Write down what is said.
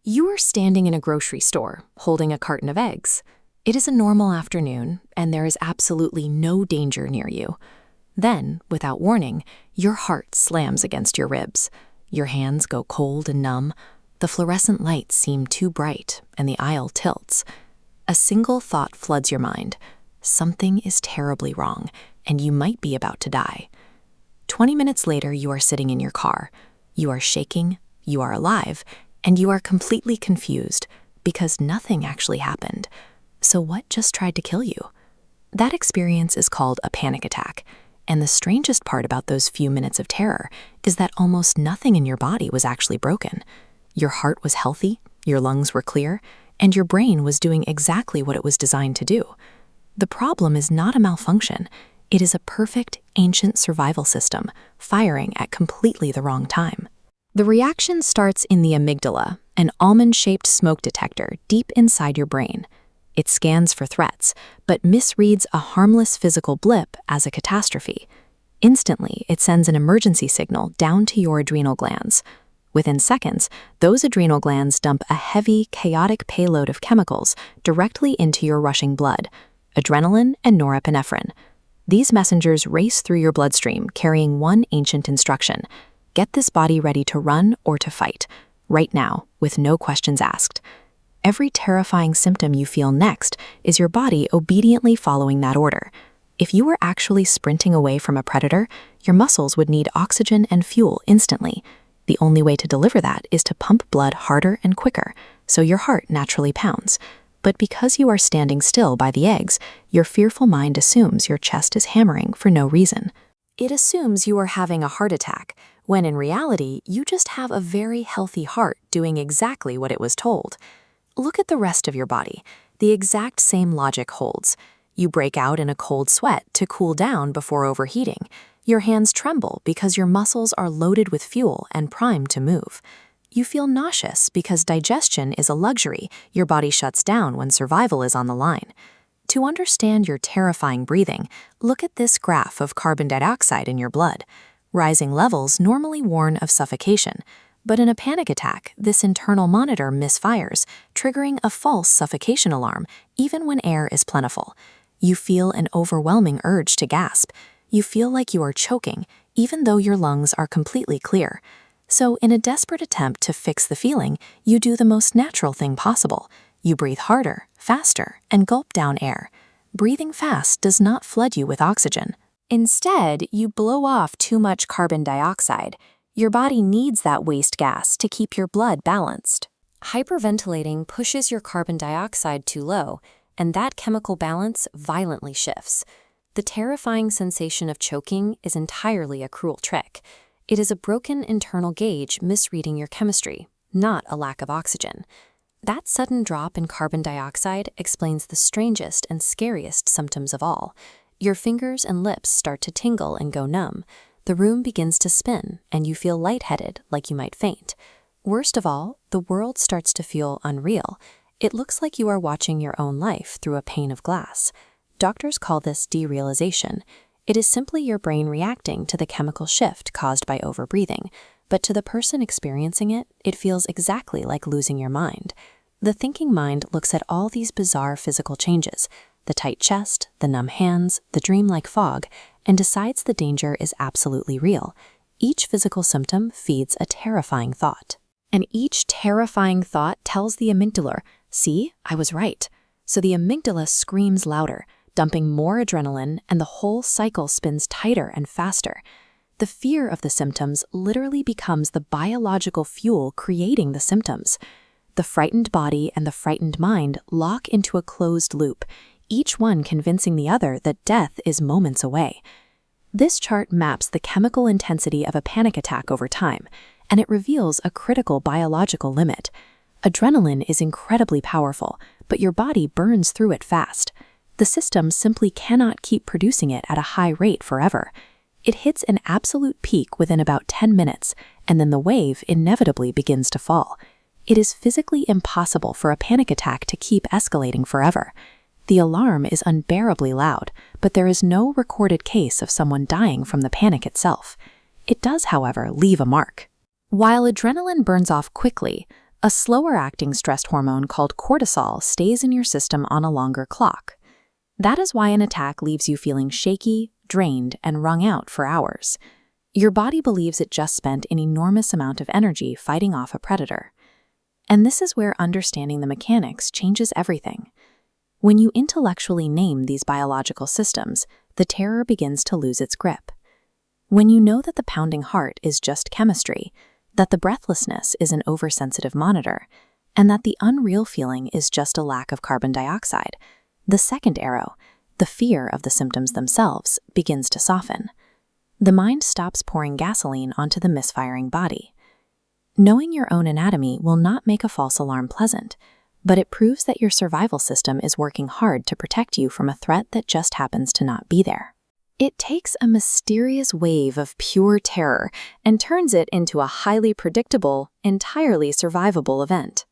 You are standing in a grocery store, holding a carton of eggs. It is a normal afternoon, and there is absolutely no danger near you. Then, without warning, your heart slams against your ribs. Your hands go cold and numb. The fluorescent lights seem too bright, and the aisle tilts. A single thought floods your mind. Something is terribly wrong, and you might be about to die. 20 minutes later, you are sitting in your car. You are shaking, you are alive, and you are completely confused because nothing actually happened. So what just tried to kill you? That experience is called a panic attack. And the strangest part about those few minutes of terror is that almost nothing in your body was actually broken. Your heart was healthy, your lungs were clear, and your brain was doing exactly what it was designed to do. The problem is not a malfunction. It is a perfect, ancient survival system, firing at completely the wrong time. The reaction starts in the amygdala, an almond-shaped smoke detector deep inside your brain. It scans for threats, but misreads a harmless physical blip as a catastrophe. Instantly, it sends an emergency signal down to your adrenal glands. Within seconds, those adrenal glands dump a heavy, chaotic payload of chemicals directly into your rushing blood, adrenaline and norepinephrine. These messengers race through your bloodstream carrying one ancient instruction: get this body ready to run or to fight, right now, with no questions asked. Every terrifying symptom you feel next is your body obediently following that order. If you were actually sprinting away from a predator, your muscles would need oxygen and fuel instantly. The only way to deliver that is to pump blood harder and quicker, so your heart naturally pounds. But because you are standing still by the eggs, your fearful mind assumes your chest is hammering for no reason. It assumes you are having a heart attack, when in reality, you just have a very healthy heart doing exactly what it was told. Look at the rest of your body. The exact same logic holds. You break out in a cold sweat to cool down before overheating. Your hands tremble because your muscles are loaded with fuel and primed to move. You feel nauseous because digestion is a luxury. Your body shuts down when survival is on the line. To understand your terrifying breathing, look at this graph of carbon dioxide in your blood. Rising levels normally warn of suffocation, but in a panic attack, this internal monitor misfires, triggering a false suffocation alarm even when air is plentiful. You feel an overwhelming urge to gasp. You feel like you are choking, even though your lungs are completely clear. So in a desperate attempt to fix the feeling, you do the most natural thing possible. You breathe harder, faster, and gulp down air. Breathing fast does not flood you with oxygen. Instead, you blow off too much carbon dioxide. Your body needs that waste gas to keep your blood balanced. Hyperventilating pushes your carbon dioxide too low, and that chemical balance violently shifts. The terrifying sensation of choking is entirely a cruel trick. It is a broken internal gauge misreading your chemistry, not a lack of oxygen. That sudden drop in carbon dioxide explains the strangest and scariest symptoms of all. Your fingers and lips start to tingle and go numb. The room begins to spin, and you feel lightheaded, like you might faint. Worst of all, the world starts to feel unreal. It looks like you are watching your own life through a pane of glass. Doctors call this derealization. It is simply your brain reacting to the chemical shift caused by overbreathing, but to the person experiencing it, it feels exactly like losing your mind. The thinking mind looks at all these bizarre physical changes, the tight chest, the numb hands, the dreamlike fog, and decides the danger is absolutely real. Each physical symptom feeds a terrifying thought. And each terrifying thought tells the amygdala, "See, I was right." So the amygdala screams louder, dumping more adrenaline, and the whole cycle spins tighter and faster. The fear of the symptoms literally becomes the biological fuel creating the symptoms. The frightened body and the frightened mind lock into a closed loop, each one convincing the other that death is moments away. This chart maps the chemical intensity of a panic attack over time, and it reveals a critical biological limit. Adrenaline is incredibly powerful, but your body burns through it fast. The system simply cannot keep producing it at a high rate forever. It hits an absolute peak within about 10 minutes, and then the wave inevitably begins to fall. It is physically impossible for a panic attack to keep escalating forever. The alarm is unbearably loud, but there is no recorded case of someone dying from the panic itself. It does, however, leave a mark. While adrenaline burns off quickly, A slower-acting stress hormone called cortisol stays in your system on a longer clock. That is why an attack leaves you feeling shaky, drained, and wrung out for hours. Your body believes it just spent an enormous amount of energy fighting off a predator. And this is where understanding the mechanics changes everything. When you intellectually name these biological systems, the terror begins to lose its grip. When you know that the pounding heart is just chemistry, that the breathlessness is an oversensitive monitor, and that the unreal feeling is just a lack of carbon dioxide, the second arrow, the fear of the symptoms themselves, begins to soften. The mind stops pouring gasoline onto the misfiring body. Knowing your own anatomy will not make a false alarm pleasant, but it proves that your survival system is working hard to protect you from a threat that just happens to not be there. It takes a mysterious wave of pure terror and turns it into a highly predictable, entirely survivable event.